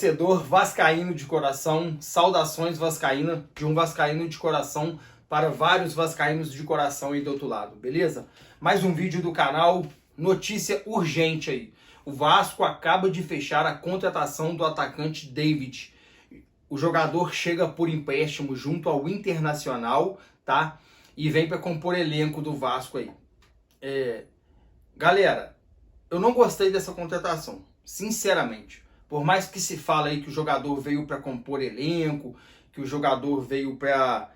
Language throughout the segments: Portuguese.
torcedor vascaíno de coração, saudações vascaína, de um vascaíno de coração para vários vascaínos de coração aí do outro lado, beleza? Mais um vídeo do canal, notícia urgente aí. O Vasco acaba de fechar a contratação do atacante David. O jogador chega por empréstimo junto ao Internacional, tá? E vem para compor elenco do Vasco aí. Galera, eu não gostei dessa contratação, sinceramente. Por mais que se fala aí que o jogador veio para compor elenco, que o jogador veio para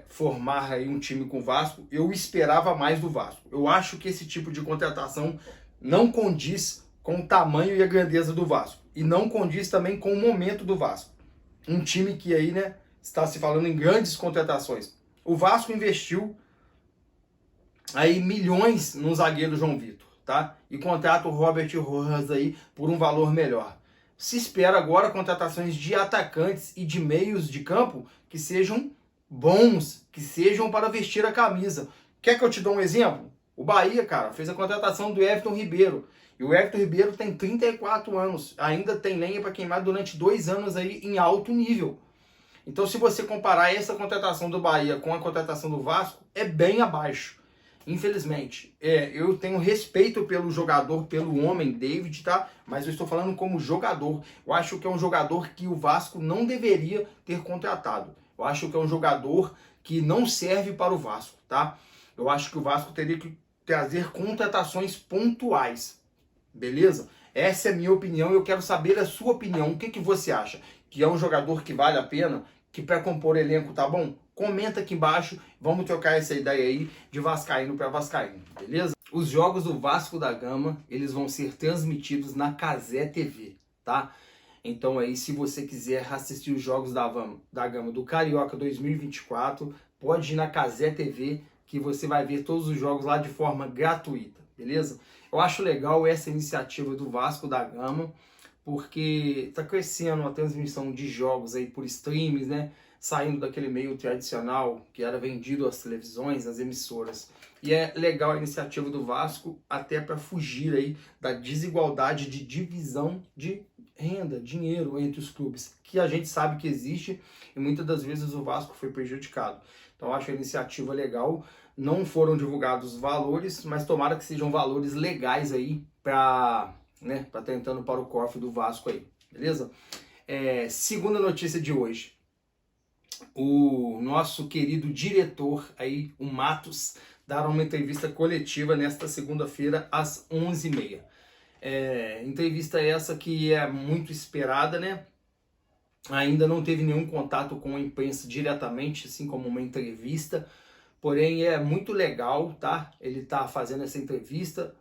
formar aí um time com o Vasco, eu esperava mais do Vasco. Eu acho que esse tipo de contratação não condiz com o tamanho e a grandeza do Vasco. E não condiz também com o momento do Vasco. Um time que aí, né, está se falando em grandes contratações. O Vasco investiu aí milhões no zagueiro João Vitor, tá? E contrata o Robert Rojas aí por um valor melhor. Se espera agora contratações de atacantes e de meios de campo que sejam bons, que sejam para vestir a camisa. Quer que eu te dê um exemplo? O Bahia, cara, fez a contratação do Everton Ribeiro. E o Everton Ribeiro tem 34 anos. Ainda tem lenha para queimar durante 2 anos aí em alto nível. Então, se você comparar essa contratação do Bahia com a contratação do Vasco, é bem abaixo. Infelizmente. Eu tenho respeito pelo jogador, pelo homem, David, tá? Mas eu estou falando como jogador. Eu acho que é um jogador que o Vasco não deveria ter contratado. Eu acho que é um jogador que não serve para o Vasco, tá? Eu acho que o Vasco teria que trazer contratações pontuais, beleza? Essa é a minha opinião, eu quero saber a sua opinião. O que você acha? Que é um jogador que vale a pena? Que para compor elenco tá bom? Comenta aqui embaixo, vamos trocar essa ideia aí de vascaíno para vascaíno, beleza? Os jogos do Vasco da Gama, eles vão ser transmitidos na Cazé TV, tá? Então aí, se você quiser assistir os jogos da Gama do Carioca 2024, pode ir na Cazé TV, que você vai ver todos os jogos lá de forma gratuita, beleza? Eu acho legal essa iniciativa do Vasco da Gama, porque está crescendo a transmissão de jogos aí por streams, né? Saindo daquele meio tradicional que era vendido às televisões, às emissoras. E é legal a iniciativa do Vasco até para fugir aí da desigualdade de divisão de renda, dinheiro entre os clubes, que a gente sabe que existe e muitas das vezes o Vasco foi prejudicado. Então eu acho a iniciativa legal. Não foram divulgados valores, mas tomara que sejam valores legais aí para estar entrando para o cofre do Vasco aí, beleza? Segunda notícia de hoje. O nosso querido diretor aí, o Matos, dará uma entrevista coletiva nesta segunda-feira às 11h30. Entrevista essa que é muito esperada, né? Ainda não teve nenhum contato com a imprensa diretamente, assim como uma entrevista, porém é muito legal, tá? Ele tá fazendo essa entrevista.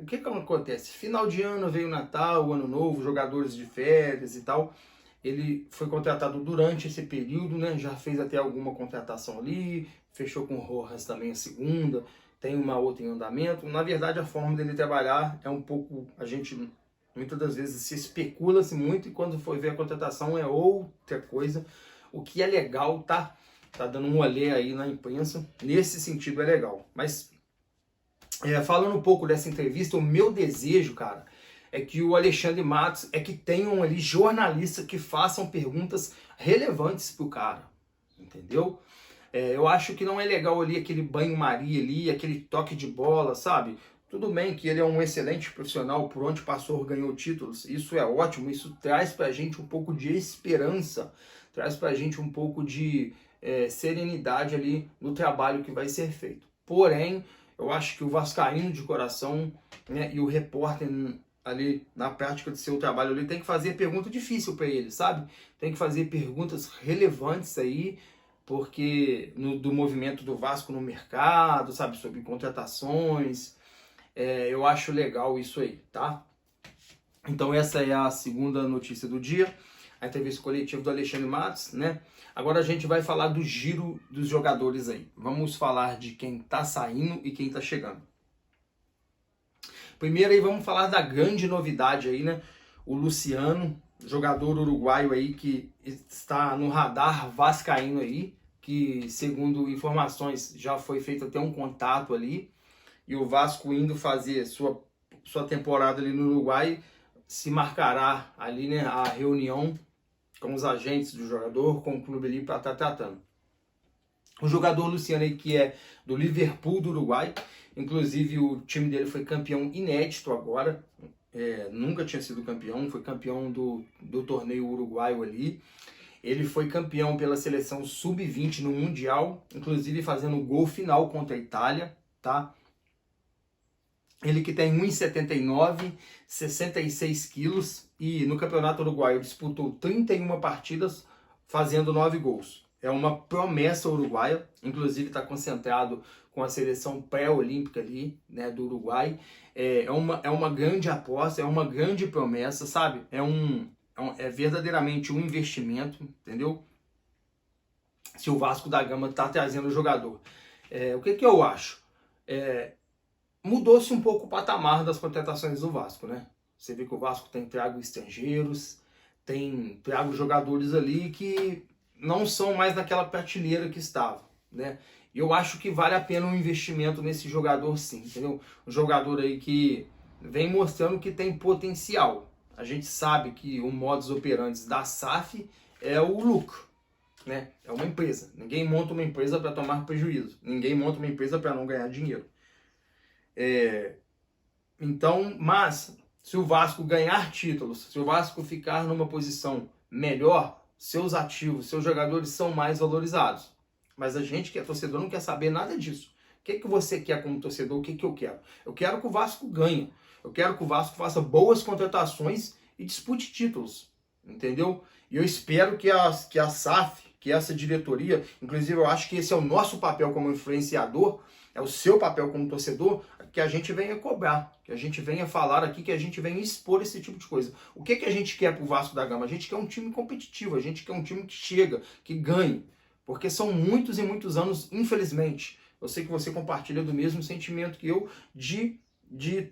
O que acontece? Final de ano, veio o Natal, o Ano Novo, jogadores de férias e tal. Ele foi contratado durante esse período, né? Já fez até alguma contratação ali, fechou com o Rojas também a segunda, tem uma outra em andamento. Na verdade, a forma dele trabalhar é um pouco... A gente, muitas das vezes, se especula-se muito e quando for ver a contratação é outra coisa. O que é legal, tá? Tá dando um olhê aí na imprensa. Nesse sentido é legal. Mas, falando um pouco dessa entrevista, o meu desejo, cara, é que o Alexandre Matos, que tenham ali jornalistas que façam perguntas relevantes pro cara, entendeu? Eu acho que não é legal ali aquele banho-maria ali, aquele toque de bola, sabe? Tudo bem que ele é um excelente profissional, por onde passou ganhou títulos, isso é ótimo, isso traz pra gente um pouco de esperança, traz pra gente um pouco de serenidade ali no trabalho que vai ser feito. Porém, eu acho que o vascaíno de coração, né, e o repórter ali na prática do seu trabalho, ele tem que fazer pergunta difícil para ele, sabe? Tem que fazer perguntas relevantes aí, porque do movimento do Vasco no mercado, sabe? Sobre contratações. Eu acho legal isso aí, tá? Então essa é a segunda notícia do dia, a entrevista coletiva do Alexandre Matos, né? Agora a gente vai falar do giro dos jogadores aí. Vamos falar de quem tá saindo e quem tá chegando. Primeiro aí vamos falar da grande novidade aí, né? O Luciano, jogador uruguaio aí que está no radar vascaíno aí, que segundo informações já foi feito até um contato ali, e o Vasco indo fazer sua temporada ali no Uruguai se marcará ali, né, a reunião com os agentes do jogador, com o clube ali para estar tratando. O jogador Luciano aí, que é do Liverpool do Uruguai, inclusive o time dele foi campeão inédito agora, nunca tinha sido campeão, foi campeão do torneio uruguaio ali. Ele foi campeão pela seleção sub-20 no Mundial, inclusive fazendo o gol final contra a Itália, tá? Ele que tem 1,79, 66 quilos e no Campeonato Uruguaio disputou 31 partidas, fazendo 9 gols. É uma promessa uruguaia, inclusive está concentrado com a seleção pré-olímpica ali, né, do Uruguai. É uma grande aposta, é uma grande promessa, sabe? É verdadeiramente um investimento, entendeu? Se o Vasco da Gama está trazendo o jogador. O que eu acho? Mudou-se um pouco o patamar das contratações do Vasco, né? Você vê que o Vasco tem trago estrangeiros, tem trago jogadores ali que não são mais naquela prateleira que estavam, né? E eu acho que vale a pena um investimento nesse jogador sim, entendeu? Um jogador aí que vem mostrando que tem potencial. A gente sabe que o modus operandi da SAF é o lucro, né? É uma empresa. Ninguém monta uma empresa para tomar prejuízo. Ninguém monta uma empresa para não ganhar dinheiro. Então, mas se o Vasco ganhar títulos, se o Vasco ficar numa posição melhor, seus ativos, seus jogadores são mais valorizados. Mas a gente que é torcedor não quer saber nada disso. O que você quer como torcedor? O que eu quero? Eu quero que o Vasco ganhe. Eu quero que o Vasco faça boas contratações e dispute títulos. Entendeu? E eu espero que a SAF, que essa diretoria, inclusive eu acho que esse é o nosso papel como influenciador, é o seu papel como torcedor, que a gente venha cobrar, que a gente venha falar aqui, que a gente venha expor esse tipo de coisa. O que a gente quer pro Vasco da Gama? A gente quer um time competitivo, a gente quer um time que chega, que ganhe. Porque são muitos e muitos anos, infelizmente, eu sei que você compartilha do mesmo sentimento que eu, de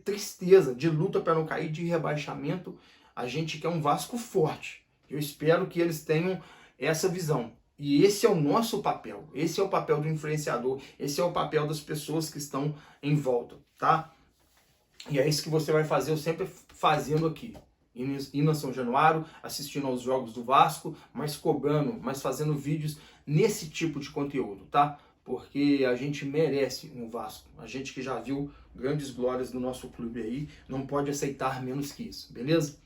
tristeza, de luta para não cair, de rebaixamento. A gente quer um Vasco forte. Eu espero que eles tenham essa visão. E esse é o nosso papel, esse é o papel do influenciador, esse é o papel das pessoas que estão em volta, tá? E é isso que você vai fazer, eu sempre fazendo aqui. Indo a São Januário, assistindo aos jogos do Vasco, mas cobrando, mas fazendo vídeos nesse tipo de conteúdo, tá? Porque a gente merece um Vasco. A gente que já viu grandes glórias do nosso clube aí, não pode aceitar menos que isso, beleza?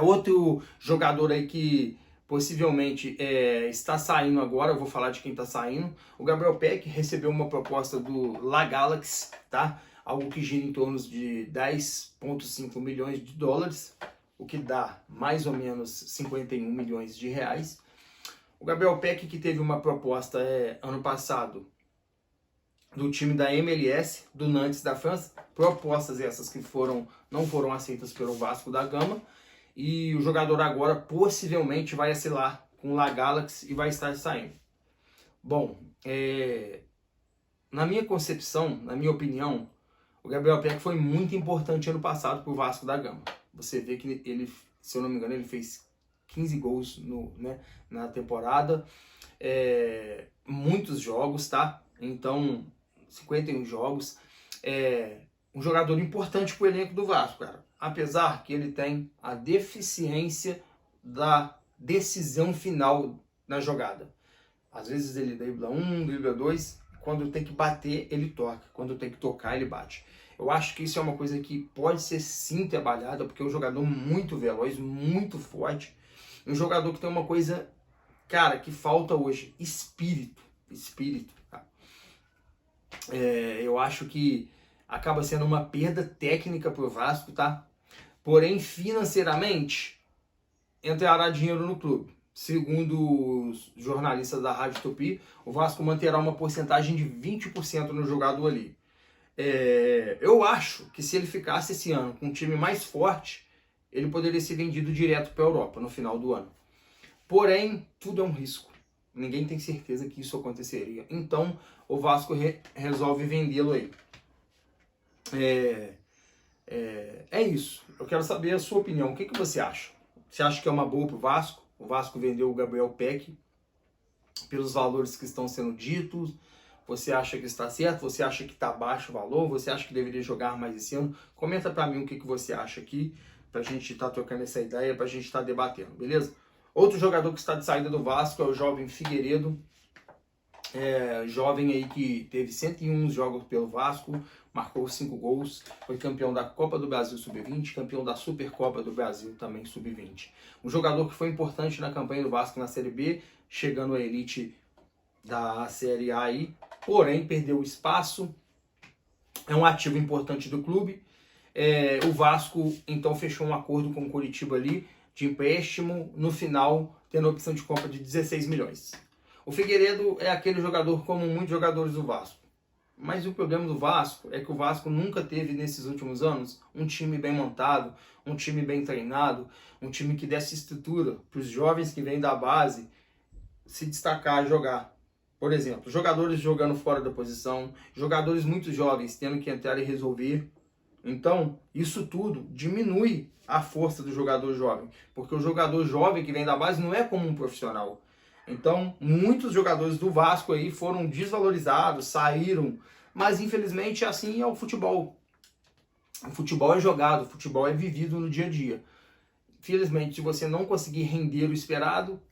Outro jogador aí que possivelmente está saindo agora, eu vou falar de quem está saindo. O Gabriel Peck recebeu uma proposta do La Galaxy, tá? Algo que gira em torno de 10,5 milhões de dólares, o que dá mais ou menos 51 milhões de reais. O Gabriel Peck, que teve uma proposta ano passado do time da MLS, do Nantes da França, propostas essas que não foram aceitas pelo Vasco da Gama, e o jogador agora possivelmente vai assinar com o La Galaxy e vai estar saindo. Bom, na minha concepção, na minha opinião, o Gabriel Peck foi muito importante ano passado para o Vasco da Gama. Você vê que ele, se eu não me engano, ele fez 15 gols na temporada, muitos jogos, tá? Então, 51 jogos. Um jogador importante para o elenco do Vasco, cara. Apesar que ele tem a deficiência da decisão final na jogada. Às vezes ele dribla 1, dribla 2, quando tem que bater, ele toca. Quando tem que tocar, ele bate. Eu acho que isso é uma coisa que pode ser sim trabalhada, porque é um jogador muito veloz, muito forte. Um jogador que tem uma coisa, cara, que falta hoje. Espírito. Tá? Eu acho que acaba sendo uma perda técnica pro Vasco, tá? Porém, financeiramente, entrará dinheiro no clube. Segundo os jornalistas da Rádio Tupi, o Vasco manterá uma porcentagem de 20% no jogador ali. Eu acho que se ele ficasse esse ano com um time mais forte, ele poderia ser vendido direto para a Europa no final do ano. Porém, tudo é um risco. Ninguém tem certeza que isso aconteceria. Então, o Vasco resolve vendê-lo aí. É isso. Eu quero saber a sua opinião. O que você acha? Você acha que é uma boa para o Vasco? O Vasco vendeu o Gabriel Peck pelos valores que estão sendo ditos? Você acha que está certo? Você acha que está baixo o valor? Você acha que deveria jogar mais esse ano? Comenta para mim o que você acha aqui, para a gente estar trocando essa ideia, para a gente estar debatendo, beleza? Outro jogador que está de saída do Vasco é o jovem Figueiredo. Jovem aí que teve 101 jogos pelo Vasco, marcou 5 gols, foi campeão da Copa do Brasil Sub-20, campeão da Supercopa do Brasil também Sub-20. Um jogador que foi importante na campanha do Vasco na Série B, chegando à elite da Série A aí, porém perdeu espaço, é um ativo importante do clube. O Vasco então fechou um acordo com o Coritiba ali, de empréstimo, no final tendo a opção de compra de 16 milhões. O Figueiredo é aquele jogador como muitos jogadores do Vasco. Mas o problema do Vasco é que o Vasco nunca teve, nesses últimos anos, um time bem montado, um time bem treinado, um time que desse estrutura para os jovens que vêm da base se destacar e jogar. Por exemplo, jogadores jogando fora da posição, jogadores muito jovens tendo que entrar e resolver. Então, isso tudo diminui a força do jogador jovem, porque o jogador jovem que vem da base não é como um profissional. Então, muitos jogadores do Vasco aí foram desvalorizados, saíram, mas infelizmente assim é o futebol. O futebol é jogado, o futebol é vivido no dia a dia. Infelizmente, se você não conseguir render o esperado,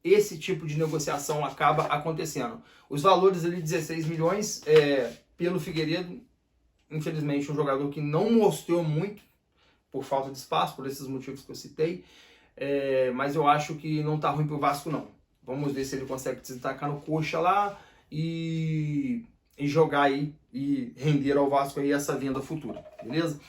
esse tipo de negociação acaba acontecendo. Os valores ali, 16 milhões, pelo Figueiredo, infelizmente um jogador que não mostrou muito, por falta de espaço, por esses motivos que eu citei, mas eu acho que não tá ruim pro Vasco não. Vamos ver se ele consegue se destacar no coxa lá e jogar aí e render ao Vasco aí essa venda futura, beleza?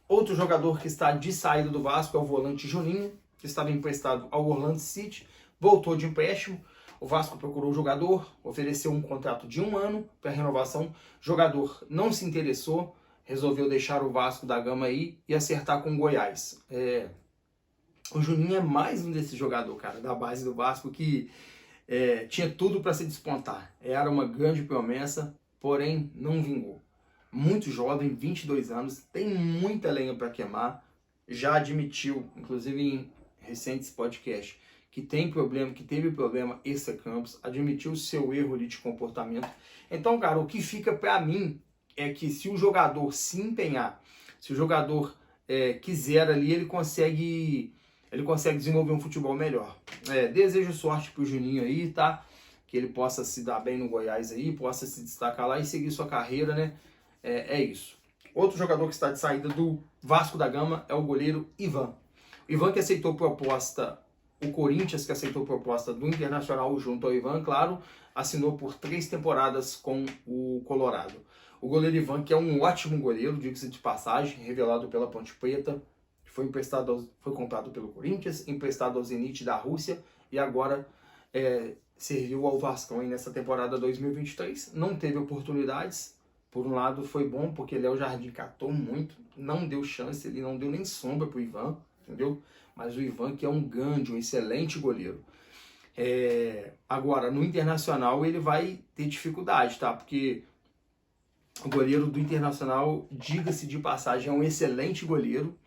Outro jogador que está de saída do Vasco é o volante Juninho, que estava emprestado ao Orlando City, voltou de empréstimo. O Vasco procurou o jogador, ofereceu um contrato de 1 ano para renovação. O jogador não se interessou, resolveu deixar o Vasco da Gama aí e acertar com o Goiás. O Juninho é mais um desse jogador, cara, da base do Vasco que tinha tudo para se despontar. Era uma grande promessa, porém não vingou. Muito jovem, 22 anos, tem muita lenha para queimar. Já admitiu, inclusive em recentes podcasts, que tem problema, que teve problema extra-campos, admitiu o seu erro ali de comportamento. Então, cara, o que fica para mim é que se o jogador se empenhar, se o jogador quiser ali, ele consegue desenvolver um futebol melhor. Desejo sorte pro Juninho aí, tá? Que ele possa se dar bem no Goiás aí, possa se destacar lá e seguir sua carreira, né? É isso. Outro jogador que está de saída do Vasco da Gama é o goleiro Ivan. Ivan que aceitou proposta, o Corinthians que aceitou proposta do Internacional junto ao Ivan, claro, assinou por 3 temporadas com o Colorado. O goleiro Ivan, que é um ótimo goleiro, diga-se de passagem, revelado pela Ponte Preta, foi comprado pelo Corinthians, emprestado ao Zenit da Rússia e agora serviu ao Vasco aí nessa temporada 2023. Não teve oportunidades. Por um lado foi bom, porque Léo Jardim catou muito, não deu chance, ele não deu nem sombra pro Ivan, entendeu? Mas o Ivan que é um grande, um excelente goleiro. Agora, no Internacional ele vai ter dificuldade, tá? Porque o goleiro do Internacional, diga-se de passagem, é um excelente goleiro.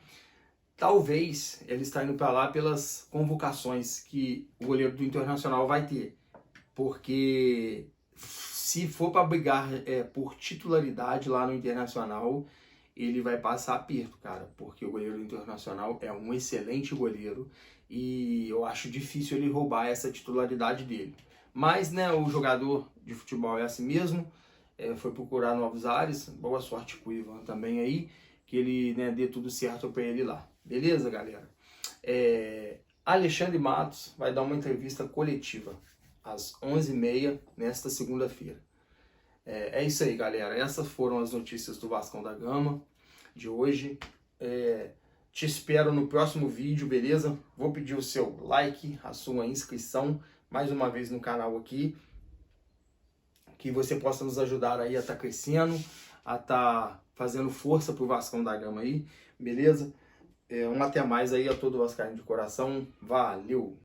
Talvez ele está indo para lá pelas convocações que o goleiro do Internacional vai ter. Porque se for para brigar por titularidade lá no Internacional, ele vai passar aperto, cara. Porque o goleiro do Internacional é um excelente goleiro e eu acho difícil ele roubar essa titularidade dele. Mas, né, o jogador de futebol é assim mesmo, foi procurar novos ares. Boa sorte pro Ivan também aí, que ele, né, dê tudo certo para ele lá. Beleza, galera? Alexandre Matos vai dar uma entrevista coletiva às 11h30 nesta segunda-feira. É isso aí, galera. Essas foram as notícias do Vascão da Gama de hoje. Te espero no próximo vídeo, beleza? Vou pedir o seu like, a sua inscrição, mais uma vez no canal aqui, que você possa nos ajudar aí a estar crescendo, a estar fazendo força pro Vascão da Gama aí, beleza? Um até mais aí a todo vascaíno de coração. Valeu!